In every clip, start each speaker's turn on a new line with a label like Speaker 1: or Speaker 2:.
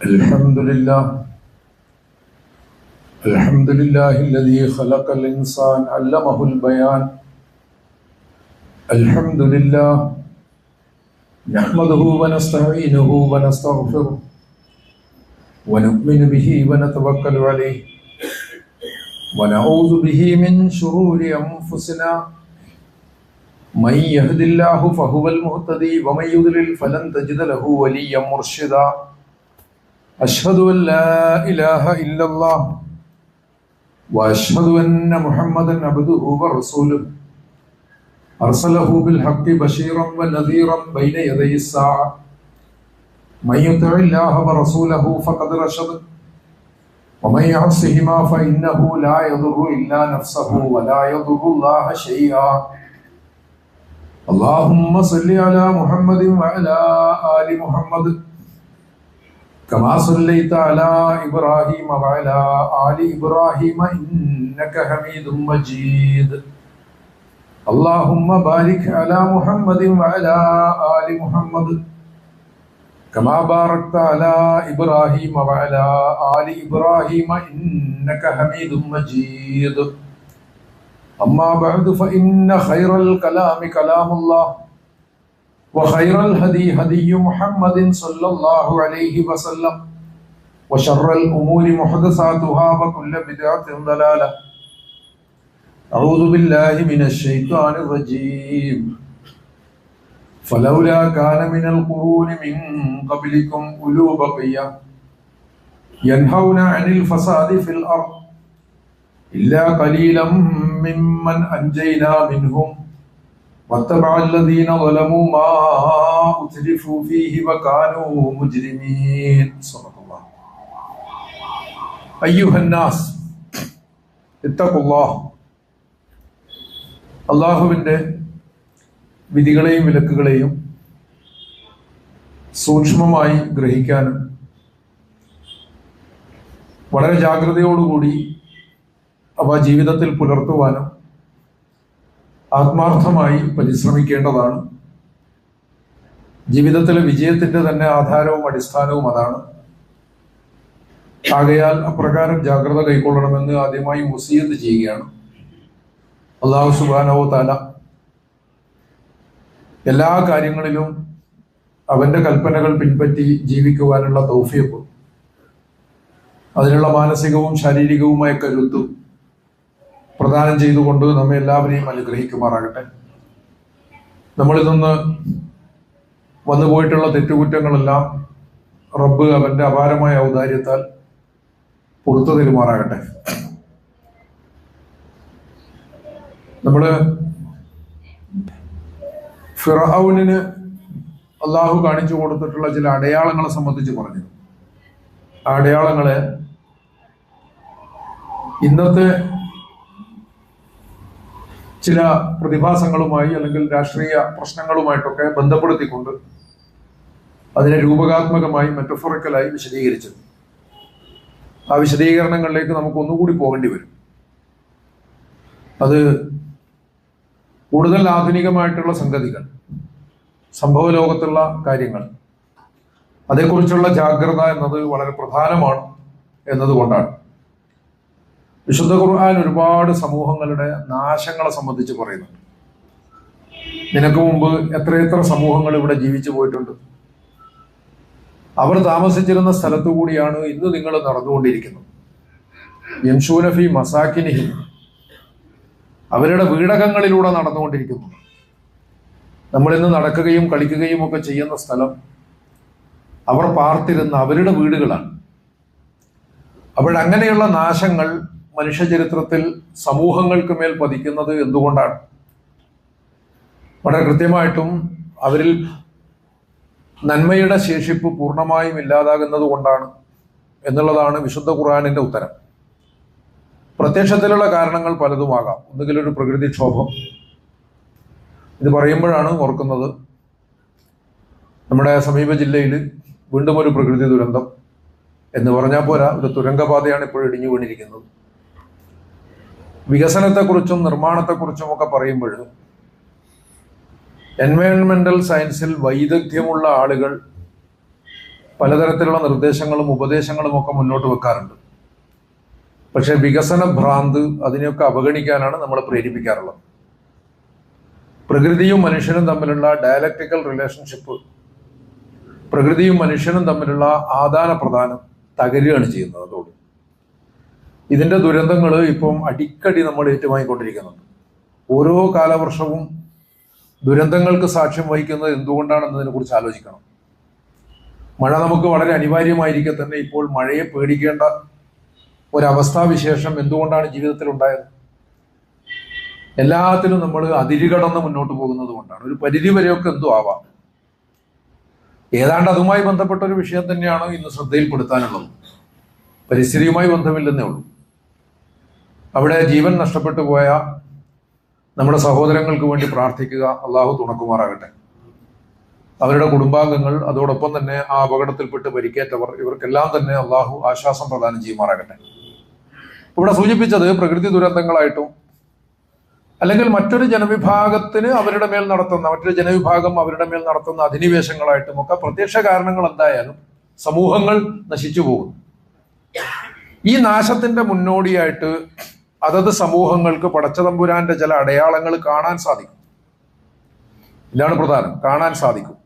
Speaker 1: الحمد لله الحمد لله الذي خلق الإنسان علمه البيان. الحمد لله نحمده ونستعينه ونستغفره ونؤمن به ونتوكل عليه ونعوذ به من شرور أنفسنا. من يهد الله فهو المهتدي ومن يضلل فلن تجد له وليا مرشدا. أشهد أن لا إله إلا الله وأشهد أن محمدا عبده ورسوله أرسله بالحق بشيرا ونذيرا بين يدي الساعة. من يطع الله ورسوله فقد رشد ومن يعصهما فإنه لا يضر إلا نفسه ولا يضر الله شيئا. اللهم صل على محمد وعلى آل محمد كما صليت على إبراهيم وعلى آل إبراهيم إنك حميد مجيد. اللهم بارك على محمد وعلى آل محمد كما باركت على إبراهيم وعلى آل إبراهيم إنك حميد مجيد. أما بعد فإن خير الكلام كلام الله وخير الهدي هدي محمد صلى الله عليه وسلم وشر الأمور محدثاتها وكل بدعة ضلالة. أعوذ بالله من الشيطان الرجيم. فلولا كان من القرون من قبلكم أولو بقية ينهون عن الفساد في الأرض إلا قليلا ممن أنجينا منهم واتبع الذين ظلموا ما أتلفوا فيه وكانوا مجرمين. صدق الله. أيها الناس اتقوا الله. അള്ളാഹുവിൻ്റെ വിധികളെയും വിലക്കുകളെയും സൂക്ഷ്മമായി ഗ്രഹിക്കാനും വളരെ ജാഗ്രതയോടുകൂടി അവ ജീവിതത്തിൽ പുലർത്തുവാനും ആത്മാർത്ഥമായി പരിശ്രമിക്കേണ്ടതാണ്. ജീവിതത്തിലെ വിജയത്തിന്റെ തന്നെ ആധാരവും അടിസ്ഥാനവും അതാണ്. ആകയാൽ അപ്രകാരം ജാഗ്രത കൈക്കൊള്ളണമെന്ന് ആദ്യമായി വസിയത്ത് ചെയ്യുകയാണ്. അല്ലാഹു സുബ്ഹാനഹു വ തആല എല്ലാ കാര്യങ്ങളിലും അവന്റെ കൽപ്പനകൾ പിൻപറ്റി ജീവിക്കുവാനുള്ള തൗഫീഖ്, അതിനുള്ള മാനസികവും ശാരീരികവുമായ കരുത്തും പ്രദാനം ചെയ്തുകൊണ്ട് നമ്മെ എല്ലാവരെയും അനുഗ്രഹിക്കുമാറാകട്ടെ. നമ്മളിൽ നിന്ന് വന്നുപോയിട്ടുള്ള തെറ്റുകുറ്റങ്ങളെല്ലാം റബ്ബ് അവന്റെ അപാരമായ ഔദാര്യത്താൽ പുറത്തു തരുമാറാകട്ടെ. നമ്മള് ഫിർഔനിന് അള്ളാഹു കാണിച്ചു കൊടുത്തിട്ടുള്ള ചില അടയാളങ്ങളെ സംബന്ധിച്ച് പറഞ്ഞു. ആ അടയാളങ്ങളെ ഇന്നത്തെ ചില പ്രതിഭാസങ്ങളുമായി അല്ലെങ്കിൽ രാഷ്ട്രീയ പ്രശ്നങ്ങളുമായിട്ടൊക്കെ ബന്ധപ്പെടുത്തിക്കൊണ്ട് അതിനെ രൂപകാത്മകമായി മെറ്റഫോറിക്കലായി വിശദീകരിച്ചു. ആ വിശദീകരണങ്ങളിലേക്ക് നമുക്ക് ഒന്നുകൂടി പോകേണ്ടി വരും. അത് കൂടുതൽ ആധുനികമായിട്ടുള്ള സംഗതികൾ, സംഭവ ലോകത്തുള്ള കാര്യങ്ങൾ, അതേക്കുറിച്ചുള്ള ജാഗ്രത എന്നത് വളരെ പ്രധാനമാണ് എന്നതുകൊണ്ടാണ്. വിശുദ്ധ ഖുർആൻ ഒരുപാട് സമൂഹങ്ങളുടെ നാശങ്ങളെ സംബന്ധിച്ച് പറയുന്നുണ്ട്. നിനക്ക് മുമ്പ് എത്രയെത്ര സമൂഹങ്ങൾ ഇവിടെ ജീവിച്ചു പോയിട്ടുണ്ട്. അവർ താമസിച്ചിരുന്ന സ്ഥലത്തു കൂടിയാണ് ഇന്ന് നിങ്ങൾ നടന്നുകൊണ്ടിരിക്കുന്നത്. യംശൂന ഫീ മസാകിനിഹിം, അവരുടെ വീടകങ്ങളിലൂടെ നടന്നുകൊണ്ടിരിക്കുന്നു. നമ്മളിന്ന് നടക്കുകയും കളിക്കുകയും ഒക്കെ ചെയ്യുന്ന സ്ഥലം അവർ പാർത്തിരുന്ന അവരുടെ വീടുകളാണ്. അപ്പോഴങ്ങനെയുള്ള നാശങ്ങൾ മനുഷ്യചരിത്രത്തിൽ സമൂഹങ്ങൾക്ക് മേൽ പതിക്കുന്നത് എന്തുകൊണ്ടാണ്? വളരെ കൃത്യമായിട്ടും അവരിൽ നന്മയുടെ ശേഷിപ്പ് പൂർണ്ണമായും ഇല്ലാതാകുന്നത് കൊണ്ടാണ് എന്നുള്ളതാണ് വിശുദ്ധ ഖുർആനിന്റെ ഉത്തരം. പ്രത്യക്ഷത്തിലുള്ള കാരണങ്ങൾ പലതുമാകാം. ഒന്നുകിൽ ഒരു പ്രകൃതിക്ഷോഭം. ഇത് പറയുമ്പോഴാണ് ഓർക്കുന്നത്, നമ്മുടെ സമീപ ജില്ലയിൽ വീണ്ടും ഒരു പ്രകൃതി ദുരന്തം എന്ന് പറഞ്ഞാൽ പോരാ, ഒരു തുരങ്കപാതയാണ് ഇപ്പോൾ ഇടിഞ്ഞു വീണിരിക്കുന്നത്. വികസനത്തെക്കുറിച്ചും നിർമ്മാണത്തെക്കുറിച്ചും ഒക്കെ പറയുമ്പോൾ എൻവയോൺമെന്റൽ സയൻസിൽ വൈദഗ്ധ്യമുള്ള ആളുകൾ പലതരത്തിലുള്ള നിർദ്ദേശങ്ങളും ഉപദേശങ്ങളും ഒക്കെ മുന്നോട്ട് വെക്കാറുണ്ട്. പക്ഷെ വികസന ഭ്രാന്ത് അതിനെയൊക്കെ അവഗണിക്കാനാണ് നമ്മളെ പ്രേരിപ്പിക്കാറുള്ളത്. പ്രകൃതിയും മനുഷ്യനും തമ്മിലുള്ള ഡയലക്റ്റിക്കൽ റിലേഷൻഷിപ്പ്, പ്രകൃതിയും മനുഷ്യനും തമ്മിലുള്ള ആദാന പ്രദാനം തകരുകയാണ് ചെയ്യുന്നത്. അതോട് ഇതിന്റെ ദുരന്തങ്ങൾ ഇപ്പം അടിക്കടി നമ്മൾ ഏറ്റുവാങ്ങിക്കൊണ്ടിരിക്കുന്നുണ്ട്. ഓരോ കാലവർഷവും ദുരന്തങ്ങൾക്ക് സാക്ഷ്യം വഹിക്കുന്നത് എന്തുകൊണ്ടാണെന്നതിനെ കുറിച്ച് ആലോചിക്കണം. മഴ നമുക്ക് വളരെ അനിവാര്യമായിരിക്കെ തന്നെ ഇപ്പോൾ മഴയെ പേടിക്കേണ്ട ഒരവസ്ഥാവിശേഷം എന്തുകൊണ്ടാണ് ജീവിതത്തിൽ ഉണ്ടായത്? എല്ലാത്തിനും നമ്മൾ അതിരുകടന്ന് മുന്നോട്ട് പോകുന്നത് കൊണ്ടാണ്. ഒരു പരിധി വരെയൊക്കെ എന്തോ ആവാം. ഏതാണ്ട് അതുമായി ബന്ധപ്പെട്ട ഒരു വിഷയം തന്നെയാണ് ഇന്ന് ശ്രദ്ധയിൽപ്പെടുത്താനുള്ളത്. പരിസ്ഥിതിയുമായി ബന്ധമില്ലെന്നേ ഉള്ളൂ. അവിടെ ജീവൻ നഷ്ടപ്പെട്ടു പോയ നമ്മുടെ സഹോദരങ്ങൾക്ക് വേണ്ടി പ്രാർത്ഥിക്കുക. അള്ളാഹു തുണക്കുമാറാകട്ടെ. അവരുടെ കുടുംബാംഗങ്ങൾ, അതോടൊപ്പം തന്നെ ആ അപകടത്തിൽപ്പെട്ട് പരിക്കേറ്റവർ, ഇവർക്കെല്ലാം തന്നെ അള്ളാഹു ആശ്വാസം പ്രദാനം ചെയ്യുമാറാകട്ടെ. ഇവിടെ സൂചിപ്പിച്ചത് പ്രകൃതി ദുരന്തങ്ങളായിട്ടും അല്ലെങ്കിൽ മറ്റൊരു ജനവിഭാഗത്തിന് അവരുടെ മേൽ നടത്തുന്ന, മറ്റൊരു ജനവിഭാഗം അവരുടെ മേൽ നടത്തുന്ന അധിനിവേശങ്ങളായിട്ടും ഒക്കെ പ്രത്യക്ഷ കാരണങ്ങൾ എന്തായാലും സമൂഹങ്ങൾ നശിച്ചു പോകുന്നു. ഈ നാശത്തിന്റെ മുന്നോടിയായിട്ട് അതത് സമൂഹങ്ങൾക്ക് പടച്ചതമ്പുരാന്റെ ചില അടയാളങ്ങൾ കാണാൻ സാധിക്കും. ഇതാണ് പ്രധാനം, കാണാൻ സാധിക്കും.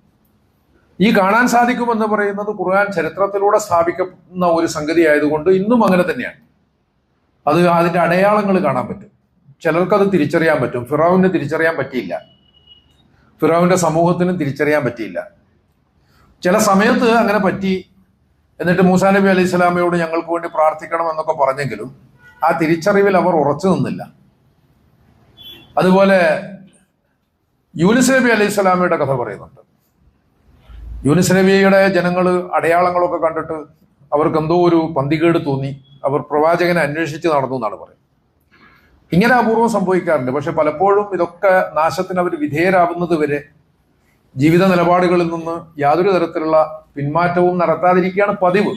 Speaker 1: ഈ കാണാൻ സാധിക്കുമെന്ന് പറയുന്നത് ഖുർആൻ ചരിത്രത്തിലൂടെ സ്ഥാപിക്കുന്ന ഒരു സംഗതി ആയതുകൊണ്ട് ഇന്നും അങ്ങനെ തന്നെയാണ്. അതിന്റെ അടയാളങ്ങൾ കാണാൻ പറ്റും. ചിലർക്കത് തിരിച്ചറിയാൻ പറ്റും. ഫിറൗവിന് തിരിച്ചറിയാൻ പറ്റിയില്ല, ഫിറൗവിന്റെ സമൂഹത്തിനും തിരിച്ചറിയാൻ പറ്റിയില്ല. ചില സമയത്ത് അങ്ങനെ പറ്റി. എന്നിട്ട് മൂസാ നബി അലൈഹി സ്വലാമയോട് ഞങ്ങൾക്ക് വേണ്ടി പ്രാർത്ഥിക്കണം എന്നൊക്കെ പറഞ്ഞെങ്കിലും ആ തിരിച്ചറിവിൽ അവർ ഉറച്ചു നിന്നില്ല. അതുപോലെ യൂനുസ് നബി അലൈഹി സ്വലാമയുടെ കഥ പറയുന്നുണ്ട്. യൂനുസ് നബിയുടെ ജനങ്ങൾ അടയാളങ്ങളൊക്കെ കണ്ടിട്ട് അവർക്ക് എന്തോ ഒരു പന്തികേട് തോന്നി. അവർ പ്രവാചകനെ അന്വേഷിച്ച് നടന്നു എന്നാണ് പറയുന്നത്. ഇങ്ങനെ അപൂർവം സംഭവിക്കാറുണ്ട്. പക്ഷെ പലപ്പോഴും ഇതൊക്കെ നാശത്തിന് അവർ വിധേയരാകുന്നത് വരെ ജീവിത നിലപാടുകളിൽ നിന്ന് യാതൊരു തരത്തിലുള്ള പിന്മാറ്റവും നടത്താതിരിക്കുകയാണ് പതിവ്.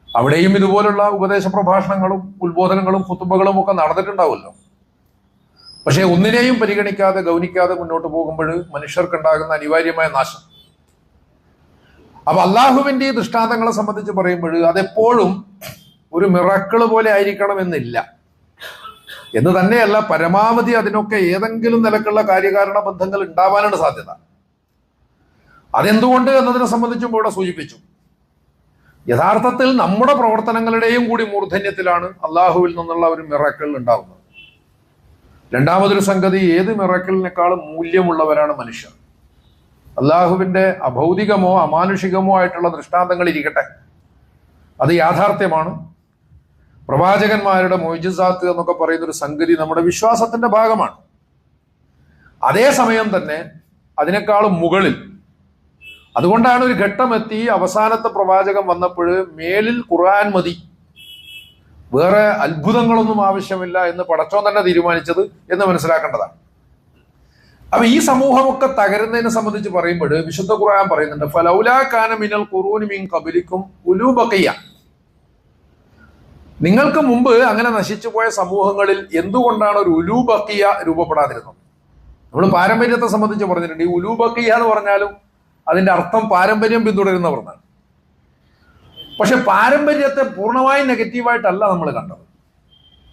Speaker 1: അവിടെയും ഇതുപോലുള്ള ഉപദേശ പ്രഭാഷണങ്ങളും ഉത്ബോധനങ്ങളും ഖുതുബകളും ഒക്കെ നടന്നിട്ടുണ്ടാവുമല്ലോ. പക്ഷെ ഒന്നിനെയും പരിഗണിക്കാതെ ഗൗനിക്കാതെ മുന്നോട്ട് പോകുമ്പോൾ മനുഷ്യർക്കുണ്ടാകുന്ന അനിവാര്യമായ നാശം. അപ്പൊ അള്ളാഹുവിന്റെ ഈ ദൃഷ്ടാന്തങ്ങളെ സംബന്ധിച്ച് പറയുമ്പോൾ അതെപ്പോഴും ഒരു മിറക്കിള് പോലെ ആയിരിക്കണം എന്നില്ല. എന്ന് തന്നെയല്ല, പരമാവധി അതിനൊക്കെ ഏതെങ്കിലും നിലക്കുള്ള കാര്യകാരണ ബന്ധങ്ങൾ ഉണ്ടാവാനാണ് സാധ്യത. അതെന്തുകൊണ്ട് എന്നതിനെ സംബന്ധിച്ചും ഇവിടെ സൂചിപ്പിച്ചു. യഥാർത്ഥത്തിൽ നമ്മുടെ പ്രവർത്തനങ്ങളുടെയും കൂടി മൂർധന്യത്തിലാണ് അള്ളാഹുവിൽ നിന്നുള്ള ഒരു മിറക്കിൾ ഉണ്ടാവുന്നത്. രണ്ടാമതൊരു സംഗതി, ഏത് മിറക്കിളിനേക്കാളും മൂല്യമുള്ളവരാണ് മനുഷ്യർ. അള്ളാഹുവിന്റെ അഭൗതികമോ അമാനുഷികമോ ആയിട്ടുള്ള ദൃഷ്ടാന്തങ്ങൾ ഇരിക്കട്ടെ, അത് യാഥാർത്ഥ്യമാണ്. പ്രവാചകന്മാരുടെ മൊയ്ജിസാത്ത് എന്നൊക്കെ പറയുന്ന ഒരു സംഗതി നമ്മുടെ വിശ്വാസത്തിന്റെ ഭാഗമാണ്. അതേസമയം തന്നെ അതിനേക്കാളും മുകളിൽ, അതുകൊണ്ടാണ് ഒരു ഘട്ടമെത്തി അവസാനത്തെ പ്രവാചകൻ വന്നപ്പോൾ മേലിൽ ഖുർആൻ മതി, വേറെ അത്ഭുതങ്ങളൊന്നും ആവശ്യമില്ല എന്ന് പടച്ചോൻ തന്നെ തീരുമാനിച്ചത് എന്ന് മനസ്സിലാക്കേണ്ടതാണ്. അപ്പൊ ഈ സമൂഹമൊക്കെ തകരുന്നതിനെ സംബന്ധിച്ച് പറയുമ്പോൾ വിശുദ്ധ ഖുർആൻ പറയുന്നുണ്ട്, ഫലൗലാ കാന മിനൽ ഖുറൂനി മിൻ ഖബലിക്കും ഉലൂ ബഖിയ. നിങ്ങൾക്ക് മുമ്പ് അങ്ങനെ നശിച്ചു പോയ സമൂഹങ്ങളിൽ എന്തുകൊണ്ടാണ് ഒരു ഉലൂ ബഖിയ രൂപപ്പെടാതിരുന്നത്? നമ്മൾ പാരമ്പര്യത്തെ സംബന്ധിച്ച് പറഞ്ഞിട്ടുണ്ട്. ഈ ഉലൂ ബഖിയ എന്ന് പറഞ്ഞാലും അതിന്റെ അർത്ഥം പാരമ്പര്യം പിന്തുടരുന്നവരാണ്. പക്ഷെ പാരമ്പര്യത്തെ പൂർണ്ണമായും നെഗറ്റീവായിട്ടല്ല നമ്മൾ കണ്ടത്.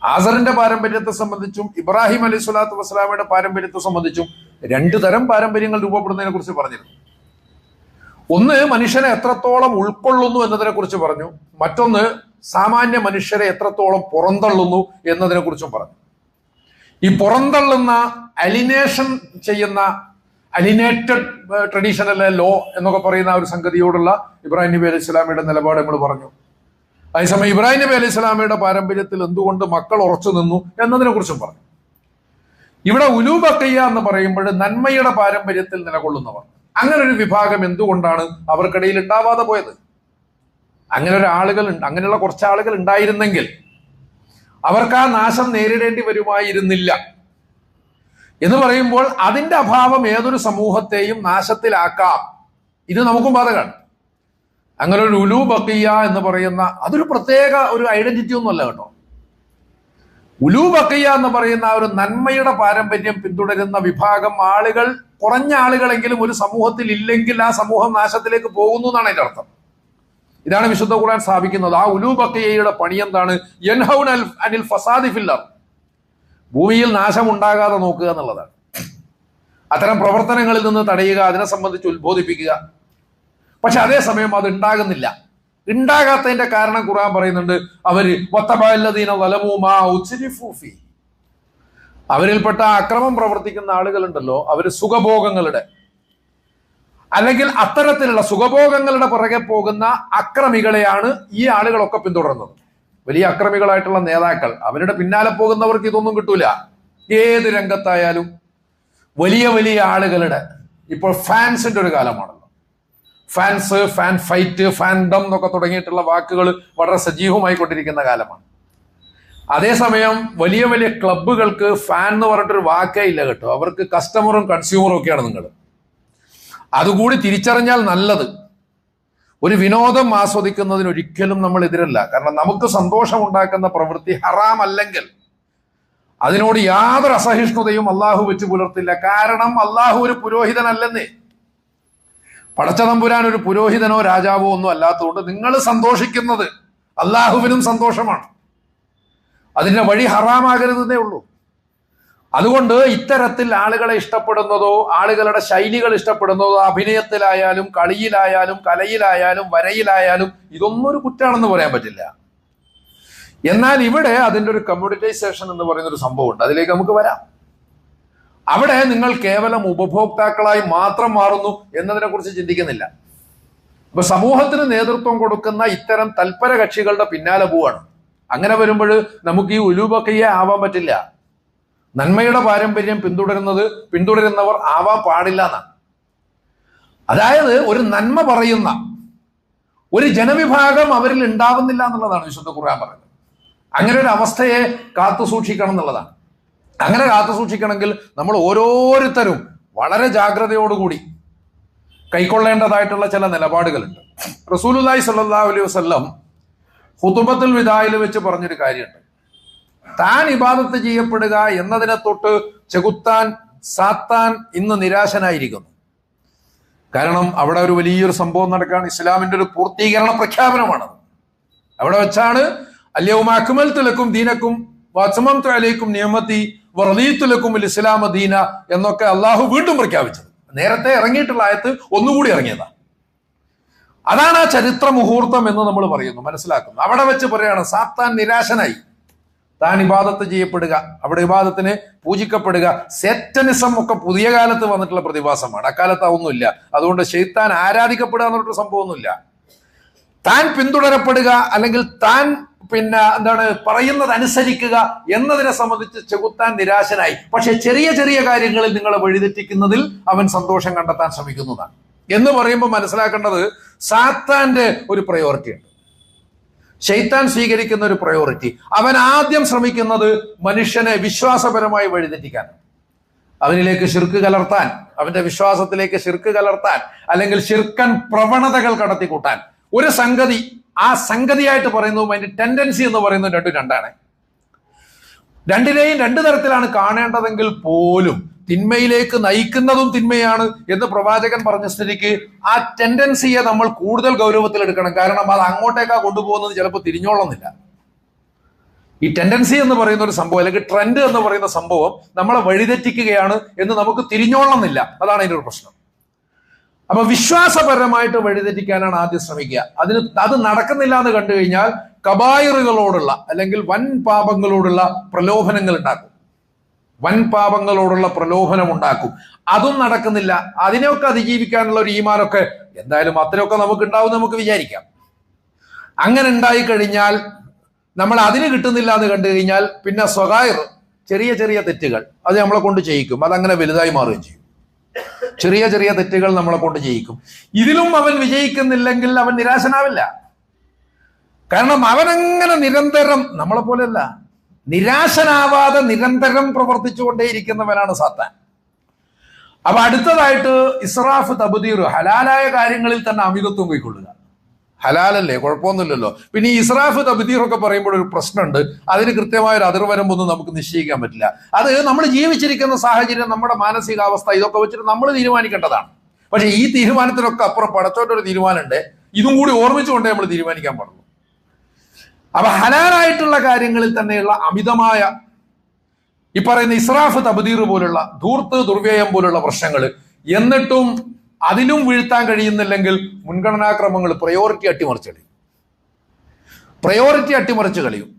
Speaker 1: ആസറിന്റെ പാരമ്പര്യത്തെ സംബന്ധിച്ചും ഇബ്രാഹിം അലൈഹി സ്വലാത്തു വസ്സലാമയുടെ പാരമ്പര്യത്തെ സംബന്ധിച്ചും രണ്ടു തരം പാരമ്പര്യങ്ങൾ രൂപപ്പെടുന്നതിനെ കുറിച്ച് പറഞ്ഞിരുന്നു. ഒന്ന്, മനുഷ്യനെ എത്രത്തോളം ഉൾക്കൊള്ളുന്നു എന്നതിനെ കുറിച്ച് പറഞ്ഞു. മറ്റൊന്ന്, സാമാന്യ മനുഷ്യരെ എത്രത്തോളം പുറന്തള്ളുന്നു എന്നതിനെ കുറിച്ചും പറഞ്ഞു. ഈ പുറന്തള്ളുന്ന, അലിനേഷൻ ചെയ്യുന്ന, അലിനേറ്റഡ് ട്രഡീഷണൽ ലോ എന്നൊക്കെ പറയുന്ന ഒരു സംഗതിയോടുള്ള ഇബ്രാഹിം നബി അലൈഹി സ്വലാമയുടെ നിലപാട് നമ്മൾ പറഞ്ഞു. അതേസമയം ഇബ്രാഹിം നബി അലൈഹി സ്വലാമയുടെ പാരമ്പര്യത്തിൽ എന്തുകൊണ്ട് മക്കൾ ഉറച്ചു നിന്നു എന്നതിനെ കുറിച്ചും പറഞ്ഞു. ഇവിടെ ഉലൂ ബഖിയ എന്ന് പറയുമ്പോൾ നന്മയുടെ പാരമ്പര്യത്തിൽ നിലകൊള്ളുന്നവർ, അങ്ങനെ ഒരു വിഭാഗം എന്തുകൊണ്ടാണ് അവർക്കിടയിൽ ഉണ്ടാവാതെ പോയത്? അങ്ങനെയുള്ള കുറച്ച് ആളുകൾ ഉണ്ടായിരുന്നെങ്കിൽ അവർക്ക് ആ നാശം നേരിടേണ്ടി വരുമായിരുന്നില്ല എന്ന് പറയുമ്പോൾ അതിന്റെ അഭാവം ഏതൊരു സമൂഹത്തെയും നാശത്തിലാക്കാം. ഇത് നമുക്കും ബാധകമാണ്. അങ്ങനെ ഒരു ഉലൂ ബഖിയ എന്ന് പറയുന്ന അതൊരു പ്രത്യേക ഒരു ഐഡന്റിറ്റി ഒന്നുമല്ല കേട്ടോ. ഉലൂ ബഖിയ എന്ന് പറയുന്ന ഒരു നന്മയുടെ പാരമ്പര്യം പിന്തുടരുന്ന വിഭാഗം ആളുകൾ, കുറഞ്ഞ ആളുകളെങ്കിലും ഒരു സമൂഹത്തിൽ ഇല്ലെങ്കിൽ ആ സമൂഹം നാശത്തിലേക്ക് പോകുന്നു എന്നാണ് അതിന്റെ അർത്ഥം. ഇതാണ് വിശുദ്ധ ഖുർആൻ സ്ഥാപിക്കുന്നത്. ആ ഉലൂ ബഖിയയുടെ പണി എന്താണ്? യൻഹൗന അനിൽ ഫസാദി ഫിൽ അർദ്, ഭൂമിയിൽ നാശം ഉണ്ടാകാതെ നോക്കുക എന്നുള്ളതാണ്. അത്തരം പ്രവർത്തനങ്ങളിൽ നിന്ന് തടയുക, അതിനെ സംബന്ധിച്ച് ഉത്ബോധിപ്പിക്കുക. പക്ഷെ അതേസമയം അത് ഉണ്ടാകുന്നില്ല. ഉണ്ടാകാത്തതിന്റെ കാരണം ഖുർആൻ പറയുന്നുണ്ട്, അവരിൽപ്പെട്ട അക്രമം പ്രവർത്തിക്കുന്ന ആളുകളുണ്ടല്ലോ, അവര് സുഖഭോഗങ്ങളുടെ അല്ലെങ്കിൽ അത്തരത്തിലുള്ള സുഖഭോഗങ്ങളുടെ പുറകെ പോകുന്ന അക്രമികളെയാണ് ഈ ആളുകളൊക്കെ പിന്തുടർന്നത്. വലിയ അക്രമികളായിട്ടുള്ള നേതാക്കൾ, അവരുടെ പിന്നാലെ പോകുന്നവർക്ക് ഇതൊന്നും കിട്ടൂല. ഏത് രംഗത്തായാലും വലിയ വലിയ ആളുകളുടെ, ഇപ്പോൾ ഫാൻസിന്റെ ഒരു കാലമാണല്ലോ, ഫാൻസ്, ഫാൻ ഫൈറ്റ്, ഫാൻഡം എന്നൊക്കെ തുടങ്ങിയിട്ടുള്ള വാക്കുകൾ വളരെ സജീവമായി കൊണ്ടിരിക്കുന്ന കാലമാണ്. അതേസമയം വലിയ വലിയ ക്ലബ്ബുകൾക്ക് ഫാൻ എന്ന് പറഞ്ഞിട്ടൊരു വാക്കേ ഇല്ല കേട്ടോ. അവർക്ക് കസ്റ്റമറും കൺസ്യൂമറും ഒക്കെയാണ് നിങ്ങൾ. അതുകൂടി തിരിച്ചറിഞ്ഞാൽ നല്ലത്. ഒരു വിനോദം ആസ്വദിക്കുന്നതിന് ഒരിക്കലും നമ്മൾ എതിരല്ല. കാരണം നമുക്ക് സന്തോഷം ഉണ്ടാക്കുന്ന പ്രവൃത്തി ഹറാം അല്ലെങ്കിൽ അതിനോട് യാതൊരു അസഹിഷ്ണുതയും അള്ളാഹു വെച്ച് പുലർത്തില്ല. കാരണം അള്ളാഹു ഒരു പുരോഹിതനല്ലെന്നേ. പടച്ചതമ്പുരാൻ ഒരു പുരോഹിതനോ രാജാവോ ഒന്നും അല്ലാത്തതുകൊണ്ട് നിങ്ങൾ സന്തോഷിക്കുന്നത് അള്ളാഹുവിനും സന്തോഷമാണ്. അതിന്റെ വഴി ഹറാമാകരുതെന്നേ ഉള്ളൂ. അതുകൊണ്ട് ഇത്തരത്തിൽ ആളുകളെ ഇഷ്ടപ്പെടുന്നതോ ആളുകളുടെ ശൈലികൾ ഇഷ്ടപ്പെടുന്നതോ അഭിനയത്തിലായാലും കളിയിലായാലും കലയിലായാലും വരയിലായാലും ഇതൊന്നും ഒരു കുറ്റാണെന്ന് പറയാൻ പറ്റില്ല. എന്നാൽ ഇവിടെ അതിൻ്റെ ഒരു കമ്മ്യൂണിറ്റൈസേഷൻ എന്ന് പറയുന്ന ഒരു സംഭവമുണ്ട്. അതിലേക്ക് നമുക്ക് വരാം. അവിടെ നിങ്ങൾ കേവലം ഉപഭോക്താക്കളായി മാത്രം മാറുന്നു എന്നതിനെ കുറിച്ച് ചിന്തിക്കുന്നില്ല. അപ്പൊ സമൂഹത്തിന് നേതൃത്വം കൊടുക്കുന്ന ഇത്തരം തൽപര കക്ഷികളുടെ പിന്നാലെ പോവാണ്. അങ്ങനെ വരുമ്പോൾ നമുക്ക് ഈ ഉലൂ ബഖിയ ആവാൻ പറ്റില്ല. നന്മയുടെ പാരമ്പര്യം പിന്തുടരുന്നവർ ആവാൻ പാടില്ല എന്നാണ്. അതായത് ഒരു നന്മ പറയുന്ന ഒരു ജനവിഭാഗം അവരിൽ ഉണ്ടാവുന്നില്ല എന്നുള്ളതാണ് വിശുദ്ധ ഖുർആൻ പറയുന്നത്. അങ്ങനെ ഒരു അവസ്ഥയെ കാത്തു സൂക്ഷിക്കണം എന്നുള്ളതാണ്. അങ്ങനെ കാത്തു സൂക്ഷിക്കണമെങ്കിൽ നമ്മൾ ഓരോരുത്തരും വളരെ ജാഗ്രതയോടുകൂടി കൈക്കൊള്ളേണ്ടതായിട്ടുള്ള ചില നിലപാടുകളുണ്ട്. റസൂലുള്ളാഹി സ്വല്ലല്ലാഹു അലൈഹി വസല്ലം ഖുതുബത്തുൽ വിദായിൽ വെച്ച് പറഞ്ഞൊരു കാര്യമുണ്ട്. താൻ ഇബാദത്ത് ചെയ്യപ്പെടുക എന്നതിനെ തൊട്ട് ചെകുത്താൻ, സാത്താൻ ഇന്ന് നിരാശനായിരിക്കുന്നു. കാരണം അവിടെ ഒരു വലിയൊരു സംഭവം നടക്കുകയാണ്. ഇസ്ലാമിന്റെ ഒരു പൂർത്തീകരണ പ്രഖ്യാപനമാണത്. അവിടെ വെച്ചാണ് അൽയൗമ അക്മൽതു ലക്കും ദീനക്കും വഅത്മംതു അലൈക്കും നിഅമതി വറദീതു ലക്കുമുൽ ഇസ്ലാമ ദീന എന്നൊക്കെ അള്ളാഹു വീണ്ടും പ്രഖ്യാപിച്ചത്. നേരത്തെ ഇറങ്ങിയിട്ടുള്ള ആയത്ത് ഒന്നുകൂടി ഇറങ്ങിയതാണ്. അതാണ് ആ ചരിത്ര മുഹൂർത്തം എന്ന് നമ്മൾ പറയുന്നു, മനസ്സിലാക്കുന്നു. അവിടെ വെച്ച് പറയാണ് സാത്താൻ നിരാശനായി. താൻ ഇബാദത്ത് ചെയ്യപ്പെടുക, അവിടെ ഇബാദത്തിന് പൂജിക്കപ്പെടുക, സേറ്റനിസം ഒക്കെ പുതിയ കാലത്ത് വന്നിട്ടുള്ള പ്രതിഭാസമാണ്. അക്കാലത്ത് അതൊന്നുമില്ല. അതുകൊണ്ട് ശൈത്താൻ ആരാധിക്കപ്പെടുക എന്നൊരു സംഭവമൊന്നുമില്ല. താൻ പിന്തുടരപ്പെടുക അല്ലെങ്കിൽ താൻ പറയുന്നത് അനുസരിക്കുക എന്നതിനെ സംബന്ധിച്ച് ചെകുത്താൻ നിരാശനായി. പക്ഷെ ചെറിയ ചെറിയ കാര്യങ്ങളിൽ നിങ്ങളെ വഴിതെറ്റിക്കുന്നതിൽ അവൻ സന്തോഷം കണ്ടെത്താൻ ശ്രമിക്കുന്നതാണ് എന്ന് പറയുമ്പോൾ മനസ്സിലാക്കേണ്ടത് സാത്താന്റെ ഒരു പ്രയോറിറ്റി ഉണ്ട്. ശൈത്താൻ സ്വീകരിക്കുന്ന ഒരു പ്രയോറിറ്റി, അവൻ ആദ്യം ശ്രമിക്കുന്നത് മനുഷ്യനെ വിശ്വാസപരമായി വഴിതെറ്റിക്കാനാണ്. അവനിലേക്ക് ശിർക്ക് കലർത്താൻ, അവന്റെ വിശ്വാസത്തിലേക്ക് ശിർക്ക് കലർത്താൻ, അല്ലെങ്കിൽ ശിർക്കൻ പ്രവണതകൾ കടത്തിക്കൂട്ടാൻ. ഒരു സംഗതി ആ സംഗതിയായിട്ട് പറയുന്നതും അതിന്റെ ടെൻഡൻസി എന്ന് പറയുന്നത് രണ്ടാണ്. രണ്ടിനെയും രണ്ടു തരത്തിലാണ് കാണേണ്ടതെങ്കിൽ പോലും തിന്മയിലേക്ക് നയിക്കുന്നതും തിന്മയാണ് എന്ന് പ്രവാചകൻ പറഞ്ഞ സ്ഥിതിക്ക് ആ ടെൻഡൻസിയെ നമ്മൾ കൂടുതൽ ഗൗരവത്തിൽ എടുക്കണം. കാരണം അത് അങ്ങോട്ടേക്കാ കൊണ്ടുപോകുന്നത് ചിലപ്പോൾ തിരിഞ്ഞോളുന്നില്ല. ഈ ടെൻഡൻസി എന്ന് പറയുന്ന ഒരു സംഭവം അല്ലെങ്കിൽ ട്രെൻഡ് എന്ന് പറയുന്ന സംഭവം നമ്മളെ വഴിതെറ്റിക്കുകയാണ് എന്ന് നമുക്ക് തിരിഞ്ഞോളന്നില്ല. അതാണ് അതിൻ്റെ ഒരു പ്രശ്നം. അപ്പൊ വിശ്വാസപരമായിട്ട് വഴിതെറ്റിക്കാനാണ് ആദ്യം ശ്രമിക്കുക. അത് നടക്കുന്നില്ല എന്ന് കണ്ടു കഴിഞ്ഞാൽ കബായിറുകളോടുള്ള അല്ലെങ്കിൽ വൻ പാപങ്ങളോടുള്ള പ്രലോഭനങ്ങൾ ഉണ്ടാക്കും. വൻ പാപങ്ങളോടുള്ള പ്രലോഭനം ഉണ്ടാക്കും. അതും നടക്കുന്നില്ല. അതിനെയൊക്കെ അതിജീവിക്കാനുള്ള ഒരു ഈമാനൊക്കെ എന്തായാലും അത്രയൊക്കെ നമുക്ക് ഉണ്ടാവും നമുക്ക് വിചാരിക്കാം. അങ്ങനെ ഉണ്ടായിക്കഴിഞ്ഞാൽ നമ്മൾ അതിന് കിട്ടുന്നില്ല എന്ന് കണ്ടു കഴിഞ്ഞാൽ പിന്നെ സ്വകാര്യർ ചെറിയ ചെറിയ തെറ്റുകൾ അത് നമ്മളെ കൊണ്ട് ചെയ്യിക്കും. അതങ്ങനെ വലുതായി മാറുകയും ചെയ്യും. ചെറിയ ചെറിയ തെറ്റുകൾ നമ്മളെ കൊണ്ട് ചെയ്യിക്കും. ഇതിലും അവൻ വിജയിക്കുന്നില്ലെങ്കിൽ അവൻ നിരാശനാവില്ല. കാരണം അവനങ്ങനെ നിരന്തരം, നമ്മളെ പോലെയല്ല, നിരാശനാവാതെ നിരന്തരം പ്രവർത്തിച്ചുകൊണ്ടേയിരിക്കുന്നവനാണ് സാത്താൻ. അപ്പൊ അടുത്തതായിട്ട് ഇസ്രാഫ് തബ്ദീർ, ഹലാലായ കാര്യങ്ങളിൽ തന്നെ അമിതത്വം കൈക്കൊള്ളുക. ഹലാലല്ലേ, കുഴപ്പമൊന്നുമില്ലല്ലോ. പിന്നെ ഈ ഇസ്രാഫ് തബ്ദീർ ഒക്കെ പറയുമ്പോൾ ഒരു പ്രശ്നമുണ്ട്. അതിന് കൃത്യമായ ഒരു അതിർവരമ്പൊന്നും നമുക്ക് നിശ്ചയിക്കാൻ പറ്റില്ല. അത് നമ്മൾ ജീവിച്ചിരിക്കുന്ന സാഹചര്യം, നമ്മുടെ മാനസികാവസ്ഥ, ഇതൊക്കെ വെച്ചിട്ട് നമ്മൾ തീരുമാനിക്കേണ്ടതാണ്. പക്ഷെ ഈ തീരുമാനത്തിനൊക്കെ അപ്പുറം പടച്ചോന്റെ ഒരു തീരുമാനമുണ്ട്. ഇതും കൂടി ഓർമ്മിച്ചുകൊണ്ടേ നമ്മൾ തീരുമാനിക്കാൻ പാടുള്ളൂ. അപ്പൊ ഹലാലായിട്ടുള്ള കാര്യങ്ങളിൽ തന്നെയുള്ള അമിതമായ ഈ പറയുന്ന ഇസ്രാഫ് തബ്ദീർ പോലുള്ള ധൂർത്ത് ദുർവ്യയം പോലുള്ള പ്രശ്നങ്ങൾ, എന്നിട്ടും അതിലും വീഴ്ത്താൻ കഴിയുന്നില്ലെങ്കിൽ മുൻഗണനാക്രമങ്ങൾ പ്രയോറിറ്റി അട്ടിമറിച്ച് കളയും.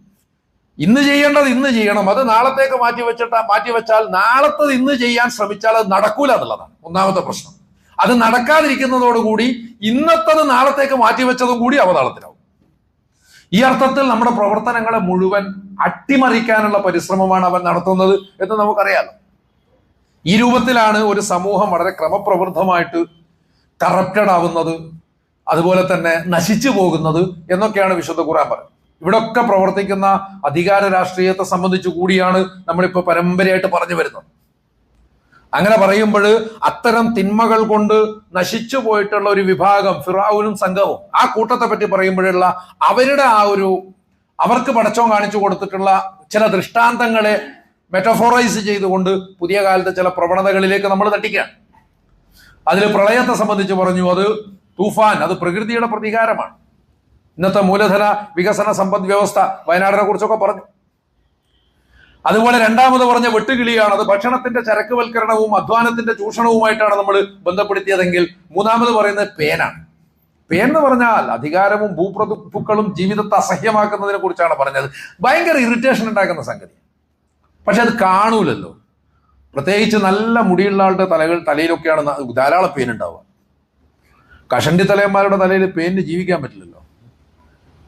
Speaker 1: ഇന്ന് ചെയ്യേണ്ടത് ഇന്ന് ചെയ്യണം, അത് നാളത്തേക്ക് മാറ്റിവെച്ചാൽ നാളത്തത് ഇന്ന് ചെയ്യാൻ ശ്രമിച്ചാൽ അത് നടക്കൂല എന്നുള്ളതാണ് ഒന്നാമത്തെ പ്രശ്നം. അത് നടക്കാതിരിക്കുന്നതോടുകൂടി ഇന്നത്തത് നാളത്തേക്ക് മാറ്റിവെച്ചതും കൂടി അവതാളത്തിലാവും. ഈ അർത്ഥത്തിൽ നമ്മുടെ പ്രവർത്തനങ്ങളെ മുഴുവൻ അട്ടിമറിക്കാനുള്ള പരിശ്രമമാണ് അവൻ നടത്തുന്നത് എന്ന് നമുക്കറിയാലോ. ഈ രൂപത്തിലാണ് ഒരു സമൂഹം വളരെ ക്രമപ്രവൃദ്ധമായിട്ട് കറപ്റ്റഡ് ആവുന്നത്, അതുപോലെ തന്നെ നശിച്ചു പോകുന്നത് എന്നൊക്കെയാണ് വിശുദ്ധ ഖുർആൻ പറയുന്നത്. ഇവിടൊക്കെ പ്രവർത്തിക്കുന്ന അധികാര രാഷ്ട്രീയത്തെ സംബന്ധിച്ചു കൂടിയാണ് നമ്മളിപ്പോൾ പരമ്പരയായിട്ട് പറഞ്ഞു വരുന്നത്. അങ്ങനെ പറയുമ്പോൾ അത്തരം തിന്മകൾ കൊണ്ട് നശിച്ചു പോയിട്ടുള്ള ഒരു വിഭാഗം, ഫിറഔനും സംഘവും, ആ കൂട്ടത്തെ പറ്റി പറയുമ്പോഴുള്ള അവരുടെ അവർക്ക് പടച്ചോൻ കാണിച്ചു കൊടുത്തിട്ടുള്ള ചില ദൃഷ്ടാന്തങ്ങളെ മെറ്റഫോറൈസ് ചെയ്തുകൊണ്ട് പുതിയ കാലത്തെ ചില പ്രവണതകളിലേക്ക് നമ്മൾ തട്ടിക്കുകയാണ്. അതിൽ പ്രളയത്തെ സംബന്ധിച്ച് പറഞ്ഞു, അത് തൂഫാൻ, അത് പ്രകൃതിയുടെ പ്രതികാരമാണ്. ഇന്നത്തെ മൂലധന വികസന സമ്പദ് വ്യവസ്ഥ, വയനാടിനെ കുറിച്ചൊക്കെ പറഞ്ഞു. അതുപോലെ രണ്ടാമത് പറഞ്ഞ വെട്ടുകിളിയാണ്, അത് ഭക്ഷണത്തിന്റെ ചരക്കുവൽക്കരണവും അധ്വാനത്തിന്റെ ചൂഷണവുമായിട്ടാണ് നമ്മൾ ബന്ധപ്പെടുത്തിയതെങ്കിൽ മൂന്നാമത് പറയുന്നത് പേനാണ്. പേൻ എന്ന് പറഞ്ഞാൽ അധികാരവും ഭൂപ്രഭുക്കളും ജീവിതത്തെ അസഹ്യമാക്കുന്നതിനെ കുറിച്ചാണ് പറഞ്ഞത്. ഭയങ്കര ഇറിറ്റേഷൻ ഉണ്ടാക്കുന്ന സംഗതി. പക്ഷെ അത് കാണൂലല്ലോ. പ്രത്യേകിച്ച് നല്ല മുടിയുള്ള ആളുടെ തലയിലൊക്കെയാണ് ധാരാളം പേൻ ഉണ്ടാവുക. കഷണ്ടി തലയന്മാരുടെ തലയിൽ പേനിന് ജീവിക്കാൻ പറ്റില്ലല്ലോ.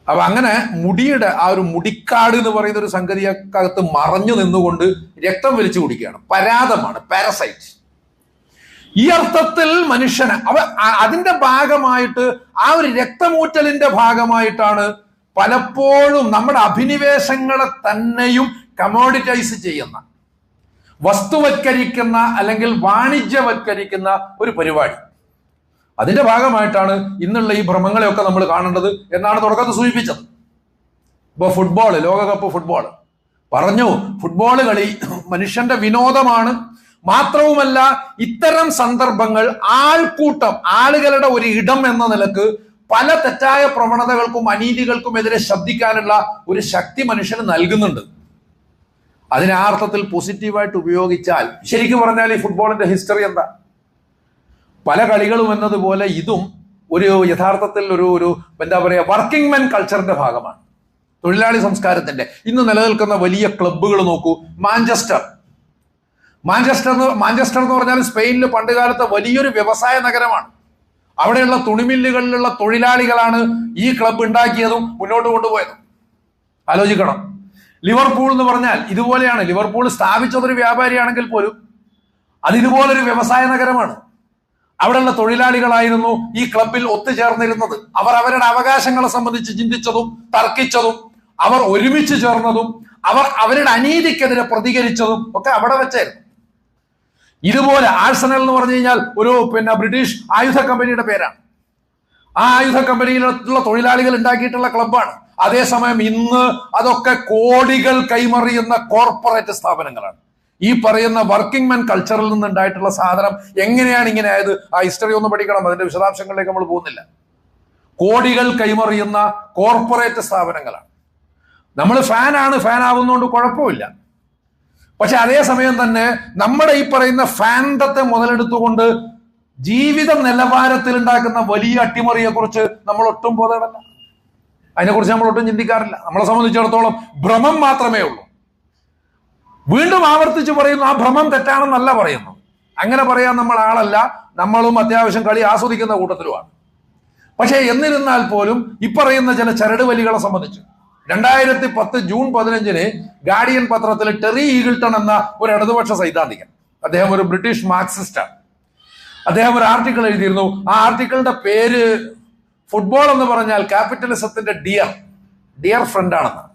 Speaker 1: അപ്പൊ അങ്ങനെ മുടിയുടെ ആ ഒരു മുടിക്കാട് എന്ന് പറയുന്ന ഒരു സംഗതിയക്കകത്ത് മറഞ്ഞു നിന്നുകൊണ്ട് രക്തം വലിച്ചു കുടിക്കുകയാണ്. പരാതമാണ്, പാരസൈറ്റ്. ഈ അർത്ഥത്തിൽ മനുഷ്യന് അതിന്റെ ഭാഗമായിട്ട്, ആ ഒരു രക്തമൂറ്റലിന്റെ ഭാഗമായിട്ടാണ് പലപ്പോഴും നമ്മുടെ അഭിനിവേശങ്ങളെ തന്നെയും കമോഡിറ്റൈസ് ചെയ്യുന്ന, വസ്തുവൽക്കരിക്കുന്ന അല്ലെങ്കിൽ വാണിജ്യവൽക്കരിക്കുന്ന ഒരു പരിപാടി. അതിന്റെ ഭാഗമായിട്ടാണ് ഇന്നുള്ള ഈ ഭ്രമങ്ങളെയൊക്കെ നമ്മൾ കാണേണ്ടത് എന്നാണ് തുടക്കത്തിൽ സൂചിപ്പിച്ചത്. ഇപ്പൊ ഫുട്ബോൾ, ലോകകപ്പ് ഫുട്ബോൾ പറഞ്ഞു, ഫുട്ബോൾ കളി മനുഷ്യന്റെ വിനോദമാണ്. മാത്രവുമല്ല, ഇത്തരം സന്ദർഭങ്ങൾ ആൾക്കൂട്ടം, ആളുകളുടെ ഒരു ഇടം എന്ന നിലക്ക് പല തെറ്റായ പ്രവണതകൾക്കും അനീതികൾക്കും എതിരെ ശബ്ദിക്കാനുള്ള ഒരു ശക്തി മനുഷ്യന് നൽകുന്നുണ്ട്. അതിനെ ആ അർത്ഥത്തിൽ പോസിറ്റീവായിട്ട് ഉപയോഗിച്ചാൽ, ശരിക്കും പറഞ്ഞാൽ ഈ ഫുട്ബോളിന്റെ ഹിസ്റ്ററി എന്താ? പല കളികളും എന്നതുപോലെ ഇതും ഒരു യഥാർത്ഥത്തിൽ ഒരു എന്താ പറയുക, വർക്കിംഗ് മെൻ കൾച്ചറിന്റെ ഭാഗമാണ്, തൊഴിലാളി സംസ്കാരത്തിന്റെ. ഇന്ന് നിലനിൽക്കുന്ന വലിയ ക്ലബ്ബുകൾ നോക്കൂ. മാഞ്ചസ്റ്റർ എന്ന് പറഞ്ഞാൽ സ്പെയിനിൽ പണ്ടുകാലത്തെ വലിയൊരു വ്യവസായ നഗരമാണ്. അവിടെയുള്ള തുണിമില്ലുകളിലുള്ള തൊഴിലാളികളാണ് ഈ ക്ലബ്ബ് ഉണ്ടാക്കിയതും മുന്നോട്ട് കൊണ്ടുപോയതും. ആലോചിക്കണം. ലിവർപൂൾ എന്ന് പറഞ്ഞാൽ ഇതുപോലെയാണ്. ലിവർപൂൾ സ്ഥാപിച്ചതൊരു വ്യാപാരിയാണെങ്കിൽ പോലും അത് ഇതുപോലൊരു വ്യവസായ നഗരമാണ്. അവിടെയുള്ള തൊഴിലാളികളായിരുന്നു ഈ ക്ലബിൽ ഒത്തുചേർന്നിരുന്നത്. അവർ അവരുടെ അവകാശങ്ങളെ സംബന്ധിച്ച് ചിന്തിച്ചതും തർക്കിച്ചതും, അവർ ഒരുമിച്ച് ചേർന്നതും, അവർ അവരുടെ അനീതിക്കെതിരെ പ്രതികരിച്ചതും ഒക്കെ അവിടെ വെച്ചായിരുന്നു. ഇതുപോലെ ആഴ്സണൽ എന്ന് പറഞ്ഞു കഴിഞ്ഞാൽ ഒരു ബ്രിട്ടീഷ് ആയുധ കമ്പനിയുടെ പേരാണ്. ആ ആയുധ കമ്പനിയിലുള്ള തൊഴിലാളികൾ ഉണ്ടാക്കിയിട്ടുള്ള ക്ലബ്ബാണ്. അതേസമയം ഇന്ന് അതൊക്കെ കോടികൾ കൈമറിയുന്ന കോർപ്പറേറ്റ് സ്ഥാപനങ്ങളാണ്. ഈ പറയുന്ന വർക്കിംഗ് മെൻ കൾച്ചറിൽ നിന്നുണ്ടായിട്ടുള്ള സാധനം എങ്ങനെയാണ് ഇങ്ങനെ ആയത്? ആ ഹിസ്റ്ററി ഒന്ന് പഠിക്കണം. അതിന്റെ വിശദാംശങ്ങളിലേക്ക് നമ്മൾ പോകുന്നില്ല. കോടികൾ കൈമറിയുന്ന കോർപ്പറേറ്റ് സ്ഥാപനങ്ങളാണ്. നമ്മൾ ഫാൻ ആവുന്നതുകൊണ്ട് കുഴപ്പമില്ല. പക്ഷെ അതേസമയം തന്നെ നമ്മുടെ ഈ പറയുന്ന ഫാൻഡത്തെ മുതലെടുത്തുകൊണ്ട് ജീവിത നിലവാരത്തിൽ ഉണ്ടാക്കുന്ന വലിയ അട്ടിമറിയെ കുറിച്ച് നമ്മൾ ഒട്ടും ബോധവല്ല. അതിനെക്കുറിച്ച് നമ്മൾ ഒട്ടും ചിന്തിക്കാറില്ല. നമ്മളെ സംബന്ധിച്ചിടത്തോളം ഭ്രമം മാത്രമേ ഉള്ളൂ. വീണ്ടും ആവർത്തിച്ച് പറയുന്നു, ആ ഭ്രമം തെറ്റാണെന്നല്ല പറയുന്നു. അങ്ങനെ പറയാൻ നമ്മൾ ആളല്ല. നമ്മളും അത്യാവശ്യം കളി ആസ്വദിക്കുന്ന കൂട്ടത്തിലുമാണ്. പക്ഷെ എന്നിരുന്നാൽ പോലും ഇപ്പറയുന്ന ചില ചരട് വലികളെ സംബന്ധിച്ച് 2010 ജൂൺ 15 ഗാർഡിയൻ പത്രത്തിൽ ടെറി ഈഗിൾട്ടൺ എന്ന ഒരു ഇടതുപക്ഷ സൈദ്ധാന്തികൻ, അദ്ദേഹം ഒരു ബ്രിട്ടീഷ് മാർക്സിസ്റ്റാണ്, അദ്ദേഹം ഒരു ആർട്ടിക്കിൾ എഴുതിയിരുന്നു. ആ ആർട്ടിക്കിളിന്റെ പേര് ഫുട്ബോൾ എന്ന് പറഞ്ഞാൽ ക്യാപിറ്റലിസത്തിന്റെ ഡിയർ ഫ്രണ്ട് ആണെന്നാണ്.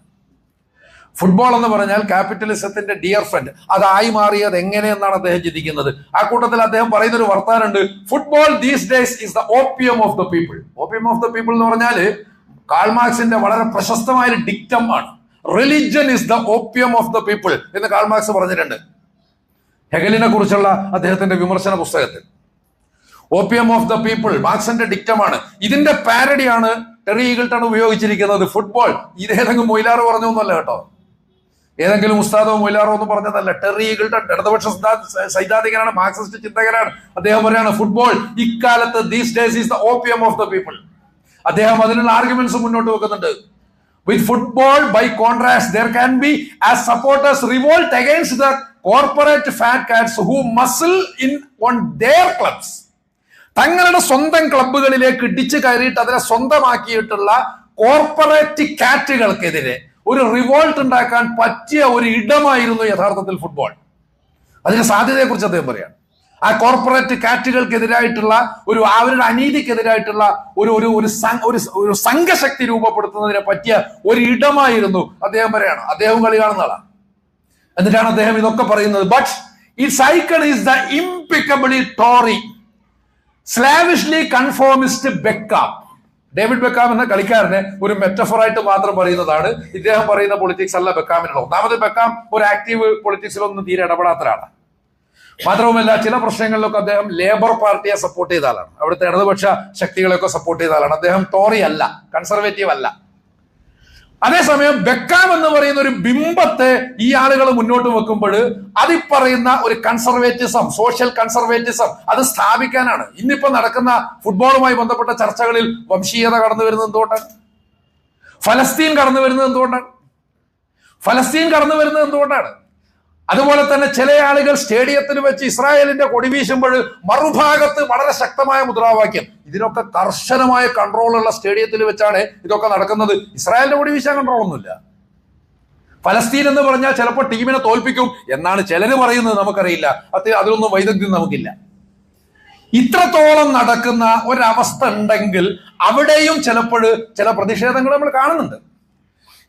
Speaker 1: ഫുട്ബോൾ എന്ന് പറഞ്ഞാൽ ക്യാപിറ്റലിസത്തിന്റെ ഡിയർ ഫ്രണ്ട്. അതായി മാറിയത് എങ്ങനെയെന്നാണ് അദ്ദേഹം ചിന്തിക്കുന്നത്. ആ കൂട്ടത്തിൽ അദ്ദേഹം പറയുന്ന ഒരു വർത്താനുണ്ട്, football these days is the opium of the people. Opium of the people എന്ന് പറഞ്ഞാൽ കാൾ മാർക്സിന്റെ വളരെ പ്രശസ്തമായ ഒരു ഡിക്റ്റം ആണ്. Religion is the opium of the people എന്ന് കാൾ മാർക്സ് പറഞ്ഞിട്ടുണ്ട് ഹെഗലിനെ കുറിച്ചുള്ള അദ്ദേഹത്തിന്റെ വിമർശന പുസ്തകത്തിൽ. ഓപ്പിയം ഓഫ് ദ പീപ്പിൾ മാർക്സിന്റെ ഡിക്റ്റമാണ്. ഇതിന്റെ പാരഡിയാണ് ടെറി ഈഗിൾട്ടൺ ഉപയോഗിച്ചിരിക്കുന്നത്. ഫുട്ബോൾ ഇതേതെങ്കിലും മൊയിലാറ് പറഞ്ഞൊന്നുമല്ല കേട്ടോ, ഏതെങ്കിലും ഉസ്താദോ മൊയിലാറോ ഒന്നും പറഞ്ഞതല്ല. ടെറി ഈഗിൾട്ടൺ ഇടതുപക്ഷ സൈദ്ധാന്തികനാണ്, മാർക്സിസ്റ്റ് ചിന്തകനാണ്. അദ്ദേഹം പറയാണ് ഫുട്ബോൾ ഇക്കാലത്ത് these days is the opium of the people. അദ്ദേഹം അതിനുള്ള ആർഗ്യുമെന്റ്സ് മുന്നോട്ട് വെക്കുന്നുണ്ട്. With football, by contrast, there can be as supporters revolt against the corporate fat cats who muscle in on their clubs. തങ്ങളുടെ സ്വന്തം ക്ലബ്ബുകളിലേക്ക് ഇടിച്ചു കയറിയിട്ട് അതിനെ സ്വന്തമാക്കിയിട്ടുള്ള കോർപ്പറേറ്റ് കാറ്റുകൾക്കെതിരെ ഒരു റിവോൾട്ട് ഉണ്ടാക്കാൻ പറ്റിയ ഒരു ഇടമായിരുന്നു യഥാർത്ഥത്തിൽ ഫുട്ബോൾ. അതിന്റെ സാധ്യതയെക്കുറിച്ച് അദ്ദേഹം പറയാണ്. ആ കോർപ്പറേറ്റ് കാറ്റുകൾക്കെതിരായിട്ടുള്ള അവരുടെ അനീതിക്കെതിരായിട്ടുള്ള ഒരു സംഘശക്തി രൂപപ്പെടുത്തുന്നതിനെ പറ്റിയ ഒരു ഇടമായിരുന്നു അദ്ദേഹം പറയാണ്. അദ്ദേഹം കളി കാണുന്ന ആളാണ്. എന്നിട്ടാണ് അദ്ദേഹം ഇതൊക്കെ പറയുന്നത്. But its icon is the impeccably Tory slavishly conformist Beckham. David Beckham എന്ന കളിക്കാരനെ ഒരു മെറ്റഫറായിട്ട് മാത്രം പറയുന്നതാണ്. ഇദ്ദേഹം പറയുന്ന പൊളിറ്റിക്സ് അല്ല ബെക്കാമിനുള്ള. ഒന്നാമത് ബെക്കാം ഒരു ആക്റ്റീവ് പൊളിറ്റിക്സിലൊന്നും തീരെ ഇടപെടാത്ത ഒരാളാണ്. മാത്രവുമല്ല ചില പ്രശ്നങ്ങളിലൊക്കെ അദ്ദേഹം ലേബർ പാർട്ടിയെ സപ്പോർട്ട് ചെയ്ത ആളാണ്. അവിടുത്തെ ഇടതുപക്ഷ ശക്തികളെയൊക്കെ സപ്പോർട്ട് ചെയ്ത ആളാണ്. അദ്ദേഹം ടോറി അല്ല, കൺസർവേറ്റീവ് അല്ല. അതേസമയം ബെക്കാം എന്ന് പറയുന്ന ഒരു ബിംബത്തെ ഈ ആളുകൾ മുന്നോട്ട് വെക്കുമ്പോൾ അതിൽ പറയുന്ന ഒരു കൺസർവേറ്റിസം, സോഷ്യൽ കൺസർവേറ്റിസം അത് സ്ഥാപിക്കാനാണ്. ഇന്നിപ്പോ നടക്കുന്ന ഫുട്ബോളുമായി ബന്ധപ്പെട്ട ചർച്ചകളിൽ വംശീയത കടന്നു വരുന്നത് എന്തുകൊണ്ടാണ്? ഫലസ്തീൻ കടന്നു വരുന്നത് എന്തുകൊണ്ടാണ്? അതുപോലെ തന്നെ ചില ആളുകൾ സ്റ്റേഡിയത്തിൽ വെച്ച് ഇസ്രായേലിന്റെ കൊടി വീശുമ്പോൾ മറുഭാഗത്ത് വളരെ ശക്തമായ മുദ്രാവാക്യം. ഇതിനൊക്കെ കർശനമായ കൺട്രോളുള്ള സ്റ്റേഡിയത്തിൽ വെച്ചാണ് ഇതൊക്കെ നടക്കുന്നത്. ഇസ്രായേലിന്റെ കൊടി വീശാൻ കൺട്രോളൊന്നുമില്ല. ഫലസ്തീൻ എന്ന് പറഞ്ഞാൽ ചിലപ്പോൾ ടീമിനെ തോൽപ്പിക്കും എന്നാണ് ചിലര് പറയുന്നത്, നമുക്കറിയില്ല. അതിലൊന്നും വൈദഗ്ധ്യം നമുക്കില്ല. ഇത്രത്തോളം നടക്കുന്ന ഒരവസ്ഥ ഉണ്ടെങ്കിൽ അവിടെയും ചിലപ്പോൾ ചില പ്രതിഷേധങ്ങൾ നമ്മൾ കാണുന്നുണ്ട്.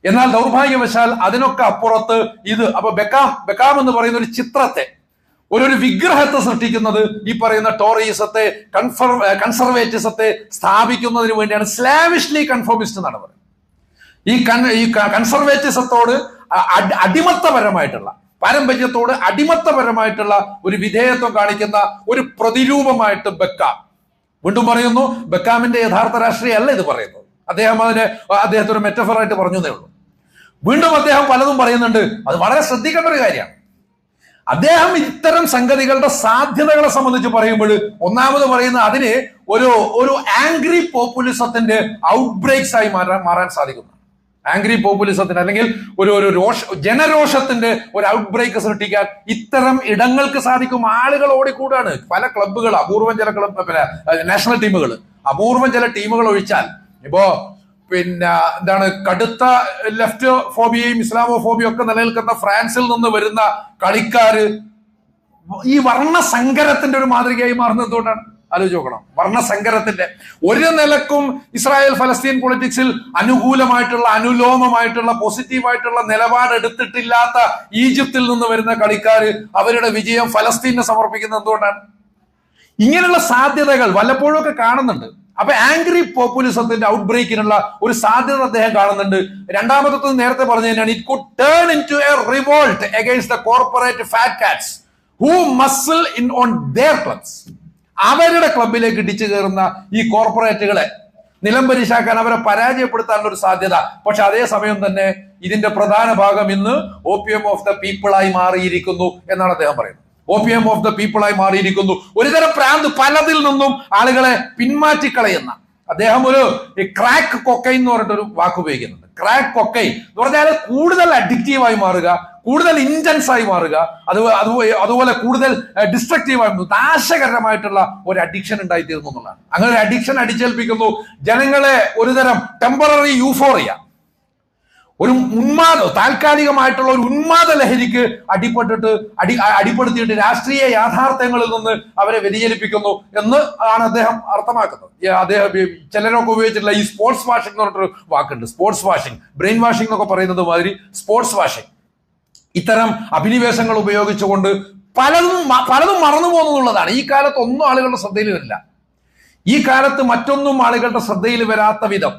Speaker 1: എന്നാൽ ദൗർഭാഗ്യവശാൽ അതിനൊക്കെ അപ്പുറത്ത് അപ്പൊ ബെക്കാം എന്ന് പറയുന്ന ഒരു ചിത്രത്തെ, ഒരു വിഗ്രഹത്തെ സൃഷ്ടിക്കുന്നത് ഈ പറയുന്ന ടോറിയിസത്തെ, കൺസർവേറ്റിസത്തെ സ്ഥാപിക്കുന്നതിന് വേണ്ടിയാണ്. സ്ലാവിഷ്ലി കൺഫോമിസ്റ്റ് എന്നാണ് പറയുന്നത്. ഈ കൺസർവേറ്റിസത്തോട് അടിമത്തപരമായിട്ടുള്ള, പാരമ്പര്യത്തോട് അടിമത്തപരമായിട്ടുള്ള ഒരു വിധേയത്വം കാണിക്കുന്ന ഒരു പ്രതിരൂപമായിട്ട് ബെക്കാം. വീണ്ടും പറയുന്നു, ബെക്കാമിന്റെ യഥാർത്ഥ രാഷ്ട്രീയം അല്ല ഇത് പറയുന്നത്. അദ്ദേഹത്തെ ഒരു മെറ്റഫറായിട്ട് പറഞ്ഞതേ ഉള്ളൂ. വീണ്ടും അദ്ദേഹം പലതും പറയുന്നുണ്ട്. അത് വളരെ ശ്രദ്ധിക്കേണ്ട ഒരു കാര്യമാണ്. അദ്ദേഹം ഇത്തരം സംഗതികളുടെ സാധ്യതകളെ സംബന്ധിച്ച് പറയുമ്പോൾ ഒന്നാമത് പറയുന്നത് അതിന് ഒരു ആംഗ്രി പോപ്പുലിസത്തിന്റെ ഔട്ട്ബ്രേക്സ് ആയി മാറാൻ സാധിക്കുന്നു. ആംഗ്രി പോപ്പുലിസത്തിന് അല്ലെങ്കിൽ ഒരു ജനരോഷത്തിന്റെ ഒരു ഔട്ട്ബ്രേക്ക് സൃഷ്ടിക്കാൻ ഇത്തരം ഇടങ്ങൾക്ക് സാധിക്കും. ആളുകൾ ഓടിക്കൂടാണ്. പല ക്ലബ്ബുകൾ, അപൂർവം ചില ക്ലബ്, നാഷണൽ ടീമുകൾ, അപൂർവം ചില ടീമുകൾ ഒഴിച്ചാൽ ഇപ്പോ കടുത്ത ലെഫ്റ്റ് ഫോബിയയും ഇസ്ലാമോ ഫോബിയും ഒക്കെ നിലനിൽക്കുന്ന ഫ്രാൻസിൽ നിന്ന് വരുന്ന കളിക്കാര് ഈ വർണ്ണസങ്കരത്തിന്റെ ഒരു മാതൃകയായി മാറുന്നത് എന്തുകൊണ്ടാണ്? ആലോചിച്ച് നോക്കണം. വർണ്ണസങ്കരത്തിന്റെ ഒരു നിലക്കും ഇസ്രായേൽ ഫലസ്തീൻ പൊളിറ്റിക്സിൽ അനുകൂലമായിട്ടുള്ള, അനുലോമമായിട്ടുള്ള, പോസിറ്റീവായിട്ടുള്ള നിലപാടെടുത്തിട്ടില്ലാത്ത ഈജിപ്തിൽ നിന്ന് വരുന്ന കളിക്കാര് അവരുടെ വിജയം ഫലസ്തീനെ സമർപ്പിക്കുന്നത് എന്തുകൊണ്ടാണ്? ഇങ്ങനെയുള്ള സാധ്യതകൾ വല്ലപ്പോഴും ഒക്കെ കാണുന്നുണ്ട്. അപ്പൊ ആംഗ്രി പോപ്പുലിസത്തിന്റെ ഔട്ട്ബ്രേക്കിനുള്ള ഒരു സാധ്യത അദ്ദേഹം കാണുന്നുണ്ട്. രണ്ടാമത്തെ നേരത്തെ പറഞ്ഞു തന്നെയാണ്, it could turn into a revolt against the corporate fat cats who muscle in on their clubs. അവരുടെ ക്ലബിലേക്ക് ഇടിച്ചു കയറുന്ന ഈ കോർപ്പറേറ്റുകളെ നിലംപരിശാക്കാൻ, അവരെ പരാജയപ്പെടുത്താനുള്ള ഒരു സാധ്യത. പക്ഷെ അതേസമയം തന്നെ ഇതിന്റെ പ്രധാന ഭാഗം ഇന്ന് ഓപ്പിയം ഓഫ് ദ പീപ്പിളായി മാറിയിരിക്കുന്നു എന്നാണ് അദ്ദേഹം പറയുന്നത്. ഓപ്പിയം ഓഫ് ദ പീപ്പിളായി മാറിയിരിക്കുന്നു. ഒരുതരം പ്രാന്ത് പലതിൽ നിന്നും ആളുകളെ പിന്മാറ്റിക്കളയുന്ന അദ്ദേഹം ഒരു ക്രാക്ക് കൊക്കൈൻ എന്ന് പറഞ്ഞിട്ടൊരു വാക്ക് ഉപയോഗിക്കുന്നുണ്ട്. ക്രാക്ക് കൊക്കൈൻ എന്ന് പറഞ്ഞാൽ കൂടുതൽ അഡിക്റ്റീവായി മാറുക, കൂടുതൽ ഇന്റൻസ് ആയി മാറുക, അതുപോലെ കൂടുതൽ ഡിസ്ട്രക്റ്റീവായി, നാശകരമായിട്ടുള്ള ഒരു അഡിക്ഷൻ ഉണ്ടായിത്തീരുന്നു എന്നുള്ളതാണ്. അങ്ങനെ ഒരു അഡിക്ഷൻ അടിച്ചേൽപ്പിക്കുന്നു ജനങ്ങളെ. ഒരുതരം ടെമ്പററി യൂഫോറിയ, ഒരു താൽക്കാലികമായിട്ടുള്ള ഒരു ഉന്മാദ ലഹരിക്ക് അടിപ്പെടുത്തിയിട്ട് രാഷ്ട്രീയ യാഥാർത്ഥ്യങ്ങളിൽ നിന്ന് അവരെ വ്യതിചലിപ്പിക്കുന്നു എന്ന് ആണ് അദ്ദേഹം അർത്ഥമാക്കുന്നത്. അദ്ദേഹം ചിലരൊക്കെ ഉപയോഗിച്ചിട്ടുള്ള ഈ സ്പോർട്സ് വാഷിംഗ് എന്ന് പറഞ്ഞിട്ടൊരു വാക്കുണ്ട്. സ്പോർട്സ് വാഷിംഗ്, ബ്രെയിൻ വാഷിംഗ് എന്നൊക്കെ പറയുന്നത് മാതിരി സ്പോർട്സ് വാഷിംഗ്. ഇത്തരം അഭിനിവേശങ്ങൾ ഉപയോഗിച്ചുകൊണ്ട് പലതും മറന്നു പോകുന്നുള്ളതാണ്. ഈ കാലത്ത് ഒന്നും ആളുകളുടെ ശ്രദ്ധയിൽ വരില്ല. ഈ കാലത്ത് മറ്റൊന്നും ആളുകളുടെ ശ്രദ്ധയിൽ വരാത്ത വിധം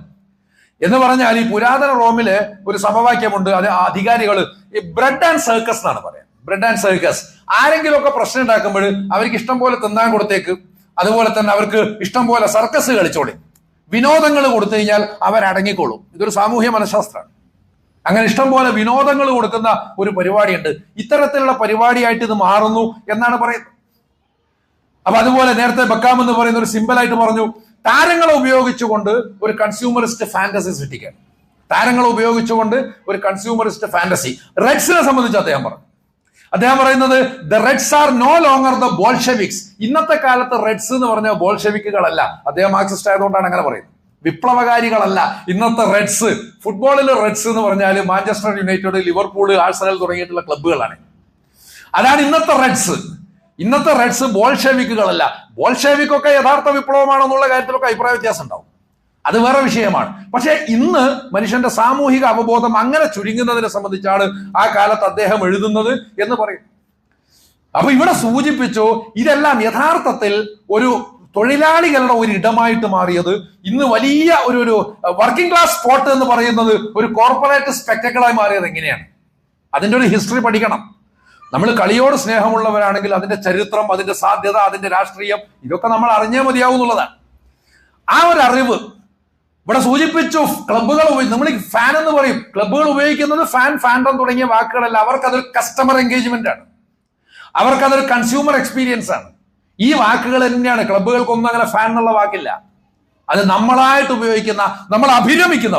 Speaker 1: എന്ന് പറഞ്ഞാൽ, ഈ പുരാതന റോമില് ഒരു സമവാക്യമുണ്ട്. അത് അധികാരികൾ ഈ ബ്രെഡ് ആൻഡ് സർക്കസ് എന്നാണ് പറയാം. Bread and circus. ആരെങ്കിലും ഒക്കെ പ്രശ്നം ഉണ്ടാക്കുമ്പോൾ അവർക്ക് ഇഷ്ടം പോലെ തിന്നാൻ കൊടുത്തേക്ക്, അതുപോലെ തന്നെ അവർക്ക് ഇഷ്ടം പോലെ സർക്കസ് കളിച്ചോളി, വിനോദങ്ങൾ കൊടുത്തു കഴിഞ്ഞാൽ അവരടങ്ങിക്കോളും. ഇതൊരു സാമൂഹ്യ മനഃശാസ്ത്രമാണ്. അങ്ങനെ ഇഷ്ടം പോലെ വിനോദങ്ങൾ കൊടുക്കുന്ന ഒരു പരിപാടിയുണ്ട്. ഇത്തരത്തിലുള്ള പരിപാടിയായിട്ട് ഇത് മാറുന്നു എന്നാണ് പറയുന്നത്. അപ്പൊ അതുപോലെ നേരത്തെ ബക്കാം എന്ന് പറയുന്ന ഒരു സിമ്പിളായിട്ട് പറഞ്ഞു, താരങ്ങളെ ഉപയോഗിച്ചുകൊണ്ട് ഒരു കൺസ്യൂമറിസ്റ്റ് ഫാന്റസി സൃഷ്ടിക്കാൻ. താരങ്ങളെ ഉപയോഗിച്ചുകൊണ്ട് ഒരു കൺസ്യൂമറിസ്റ്റ് ഫാന്റസി. റെഡ്സിനെ സംബന്ധിച്ച് അദ്ദേഹം പറയുന്നത് the reds are no longer the Bolsheviks. ഇന്നത്തെ കാലത്ത് റെഡ്സ് എന്ന് പറഞ്ഞ ബോൾഷെവിക്കുകളല്ല. അദ്ദേഹം മാർക്സിസ്റ്റ് ആയതുകൊണ്ടാണ് അങ്ങനെ പറയുന്നത്. വിപ്ലവകാരികളല്ല ഇന്നത്തെ റെഡ്സ്. ഫുട്ബോളിൽ റെഡ്സ് എന്ന് പറഞ്ഞാൽ മാഞ്ചസ്റ്റർ യുണൈറ്റഡ്, ലിവർപൂൾ, ആഴ്സണൽ തുടങ്ങിയിട്ടുള്ള ക്ലബ്ബുകളാണ്. അതാണ് ഇന്നത്തെ റെഡ്സ്. ഇന്നത്തെ റെഡ്സ് ബോൾഷെവിക്കുകളല്ല. ബോൾഷെവിക്കൊക്കെ യഥാർത്ഥ വിപ്ലവമാണെന്നുള്ള കാര്യത്തിലൊക്കെ അഭിപ്രായ വ്യത്യാസം ഉണ്ടാവും. അത് വേറെ വിഷയമാണ്. പക്ഷെ ഇന്ന് മനുഷ്യന്റെ സാമൂഹിക അവബോധം അങ്ങനെ ചുരുങ്ങുന്നതിനെ സംബന്ധിച്ചാണ് ആ കാലത്ത് അദ്ദേഹം എഴുതുന്നത് എന്ന് പറയും. അപ്പൊ ഇവിടെ സൂചിപ്പിച്ചു, ഇതെല്ലാം യഥാർത്ഥത്തിൽ ഒരു തൊഴിലാളികളുടെ ഒരു ഇടമായിട്ട് മാറിയത് ഇന്ന് വലിയ ഒരു വർക്കിംഗ് ക്ലാസ് സ്പോട്ട് എന്ന് പറയുന്നത് ഒരു കോർപ്പറേറ്റ് സ്പെക്ടക്കിളായി മാറിയത് എങ്ങനെയാണ്? അതിന്റെ ഒരു ഹിസ്റ്ററി പഠിക്കണം. നമ്മൾ കളിയോട് സ്നേഹമുള്ളവരാണെങ്കിൽ അതിന്റെ ചരിത്രം, അതിന്റെ സാധ്യത, അതിന്റെ രാഷ്ട്രീയം ഇതൊക്കെ നമ്മൾ അറിഞ്ഞേ മതിയാവുന്നുള്ളതാണ്. ആ ഒരു അറിവ് ഇവിടെ സൂചിപ്പിച്ചു. ക്ലബ്ബുകൾ നമ്മൾ ഫാൻ എന്ന് പറയും. ക്ലബ്ബുകൾ ഉപയോഗിക്കുന്നത് ഫാൻഡം തുടങ്ങിയ വാക്കുകളല്ല. അവർക്കതൊരു കസ്റ്റമർ എൻഗേജ്മെന്റ് ആണ്. അവർക്കതൊരു കൺസ്യൂമർ എക്സ്പീരിയൻസ് ആണ്. ഈ വാക്കുകൾ തന്നെയാണ്. ക്ലബ്ബുകൾക്കൊന്നും അങ്ങനെ ഫാൻ എന്നുള്ള വാക്കില്ല. അത് നമ്മളായിട്ട് ഉപയോഗിക്കുന്ന, നമ്മൾ അഭിരമിക്കുന്ന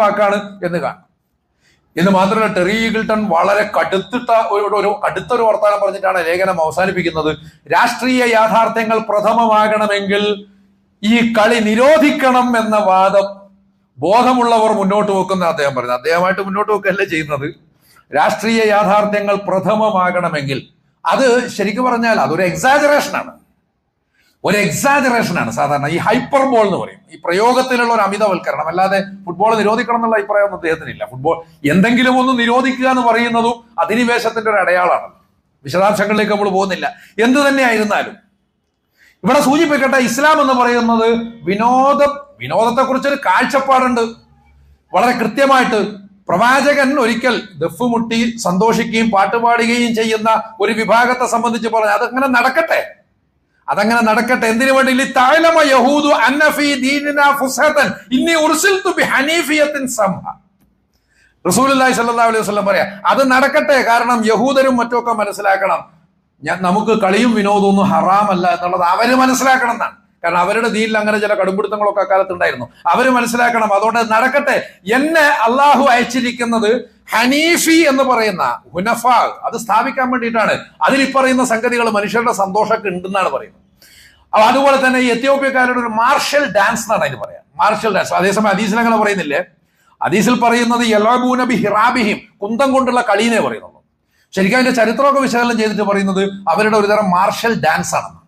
Speaker 1: വാക്കാണ് എന്ന് കാണാം. എന്ന് മാത്രമല്ല, ടെറി ഈഗിൾട്ടൺ വളരെ കടുത്തൊരു വർത്തമാനം പറഞ്ഞിട്ടാണ് ലേഖനം അവസാനിപ്പിക്കുന്നത്. രാഷ്ട്രീയ യാഥാർത്ഥ്യങ്ങൾ പ്രഥമമാകണമെങ്കിൽ ഈ കളി നിരോധിക്കണം എന്ന വാദം ബോധമുള്ളവർ മുന്നോട്ട് വെക്കുന്ന അദ്ദേഹം പറയുന്നത്. അദ്ദേഹമായിട്ട് മുന്നോട്ട് വെക്കുകയല്ലേ ചെയ്യുന്നത്. രാഷ്ട്രീയ യാഥാർത്ഥ്യങ്ങൾ പ്രഥമമാകണമെങ്കിൽ അത് ശരിക്കും പറഞ്ഞാൽ അതൊരു എക്സാജറേഷനാണ്. സാധാരണ ഈ ഹൈപ്പർബോൾ എന്ന് പറയും. ഈ പ്രയോഗത്തിലുള്ള ഒരു അമിതവൽക്കരണം. അല്ലാതെ ഫുട്ബോൾ നിരോധിക്കണം എന്നുള്ള അഭിപ്രായമൊന്നും അദ്ദേഹത്തിനില്ല. ഫുട്ബോൾ എന്തെങ്കിലും ഒന്ന് നിരോധിക്കുക എന്ന് പറയുന്നതും അധിനിവേശത്തിന്റെ ഒരു അടയാളാണ്. വിശദാംശങ്ങളിലേക്ക് നമ്മൾ പോകുന്നില്ല. എന്ത് തന്നെയായിരുന്നാലും ഇവിടെ സൂചിപ്പിക്കട്ടെ, ഇസ്ലാം എന്ന് പറയുന്നത് വിനോദത്തെ കുറിച്ചൊരു കാഴ്ചപ്പാടുണ്ട് വളരെ കൃത്യമായിട്ട്. പ്രവാചകൻ ഒരിക്കൽ ദഫ് മുട്ടി സന്തോഷിക്കുകയും പാട്ടുപാടുകയും ചെയ്യുന്ന ഒരു വിഭാഗത്തെ സംബന്ധിച്ച് പറഞ്ഞു, അതങ്ങനെ നടക്കട്ടെ. എന്തിനു വേണ്ടി? റസൂലുള്ളാഹി സ്വല്ലല്ലാഹു അലൈഹി വസല്ലം പറയാ, അത് നടക്കട്ടെ. കാരണം യഹൂദരും മറ്റൊക്കെ മനസ്സിലാക്കണം, നമുക്ക് കളിയും വിനോദമൊന്നും ഹറാമല്ല എന്നുള്ളത് അവര് മനസ്സിലാക്കണം എന്നാണ്. കാരണം അവരുടെ ദീനിൽ അങ്ങനെ ചില കടുംപിടുത്തങ്ങളൊക്കെ അക്കാലത്ത് ഉണ്ടായിരുന്നു. അവര് മനസ്സിലാക്കണം. അതുകൊണ്ട് നടക്കട്ടെ. എന്നെ അള്ളാഹു അയച്ചിരിക്കുന്നത് ഹനീഫി എന്ന് പറയുന്ന ഹുനഫ, അത് സ്ഥാപിക്കാൻ വേണ്ടിയിട്ടാണ്. അതിൽ പറയുന്ന സംഗതികൾ മനുഷ്യരുടെ സന്തോഷമൊക്കെ ഉണ്ടെന്നാണ് പറയുന്നത്. അപ്പൊ അതുപോലെ തന്നെ ഈ എത്യോപ്യക്കാരുടെ ഒരു മാർഷൽ ഡാൻസ് എന്നാണ് അതിന് പറയാം. Martial dance. അതേസമയം ഹദീസിൽ അങ്ങനെ പറയുന്നില്ലേ. ഹദീസിൽ പറയുന്നത് യലബൂന ബി ഹിറാബിഹിം, കുന്തം കൊണ്ടുള്ള കളീനെ പറയുന്നുള്ളൂ. ശരിക്കും അതിന്റെ ചരിത്രമൊക്കെ വിശകലനം ചെയ്തിട്ട് പറയുന്നത് അവരുടെ ഒരു തരം മാർഷൽ ഡാൻസ് ആണെന്ന്.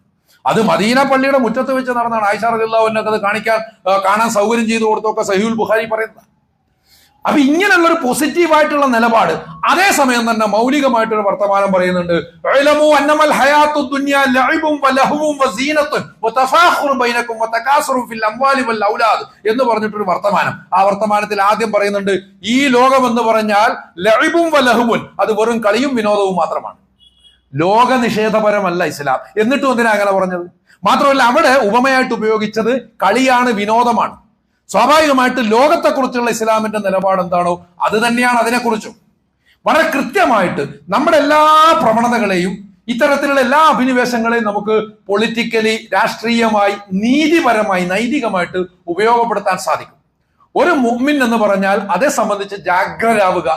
Speaker 1: അത് മദീന പള്ളിയുടെ മുറ്റത്ത് വെച്ച് നടന്നാണ്. ആയിഷ റളിയല്ലാഹു അൻഹ അത് കാണാൻ സൗകര്യം ചെയ്തു കൊടുത്തൊക്കെ സഹീഹുൽ ബുഖാരി പറയുന്നത്. അപ്പൊ ഇങ്ങനെയുള്ള ഒരു പോസിറ്റീവായിട്ടുള്ള നിലപാട്. അതേസമയം തന്നെ മൗലികമായിട്ടൊരു വർത്തമാനം പറയുന്നുണ്ട്. എന്ന് പറഞ്ഞിട്ടൊരു വർത്തമാനം. ആ വർത്തമാനത്തിൽ ആദ്യം പറയുന്നുണ്ട്, ഈ ലോകം എന്ന് പറഞ്ഞാൽ ലഇബും വലഹുവും, അത് വെറും കളിയും വിനോദവും മാത്രമാണ്. ലോക നിഷേധപരമല്ല ഇസ്ലാം. എന്നിട്ടും എന്തിനാ അങ്ങനെ പറഞ്ഞത്? മാത്രമല്ല അവിടെ ഉപമയായിട്ട് ഉപയോഗിച്ചത് കളിയാണ്, വിനോദമാണ്. സ്വാഭാവികമായിട്ട് ലോകത്തെക്കുറിച്ചുള്ള ഇസ്ലാമിന്റെ നിലപാട് എന്താണോ അത് തന്നെയാണ് അതിനെക്കുറിച്ചും. വളരെ കൃത്യമായിട്ട് നമ്മുടെ എല്ലാ പ്രവണതകളെയും, ഇത്തരത്തിലുള്ള എല്ലാ അഭിനിവേശങ്ങളെയും നമുക്ക് പൊളിറ്റിക്കലി, രാഷ്ട്രീയമായി, നീതിപരമായി, നൈതികമായിട്ട് ഉപയോഗപ്പെടുത്താൻ സാധിക്കും. ഒരു മുഅ്മിൻ എന്ന് പറഞ്ഞാൽ അതേ സംബന്ധിച്ച് ജാഗ്രരാവുക.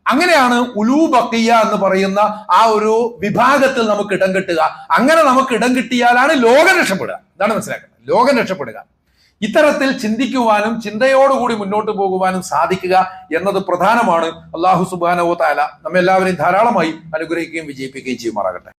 Speaker 1: അങ്ങനെയാണ് ഉലൂ ബഖിയ എന്ന് പറയുന്ന ആ ഒരു വിഭാഗത്തിൽ നമുക്ക് ഇടം കിട്ടുക. അങ്ങനെ നമുക്ക് ഇടം കിട്ടിയാലാണ് ലോകം രക്ഷപ്പെടുക. ഇതാണ് മനസ്സിലാക്കുന്നത്. ലോകം രക്ഷപ്പെടുക. ഇത്തരത്തിൽ ചിന്തിക്കുവാനും ചിന്തയോടുകൂടി മുന്നോട്ട് പോകുവാനും സാധിക്കുക എന്നത് പ്രധാനമാണ്. അല്ലാഹു സുബ്ഹാനഹു വ തആല നമ്മെല്ലാവരെയും ധാരാളമായി അനുഗ്രഹിക്കുകയും വിജയിപ്പിക്കുകയും ചെയ്യുമാറാകട്ടെ.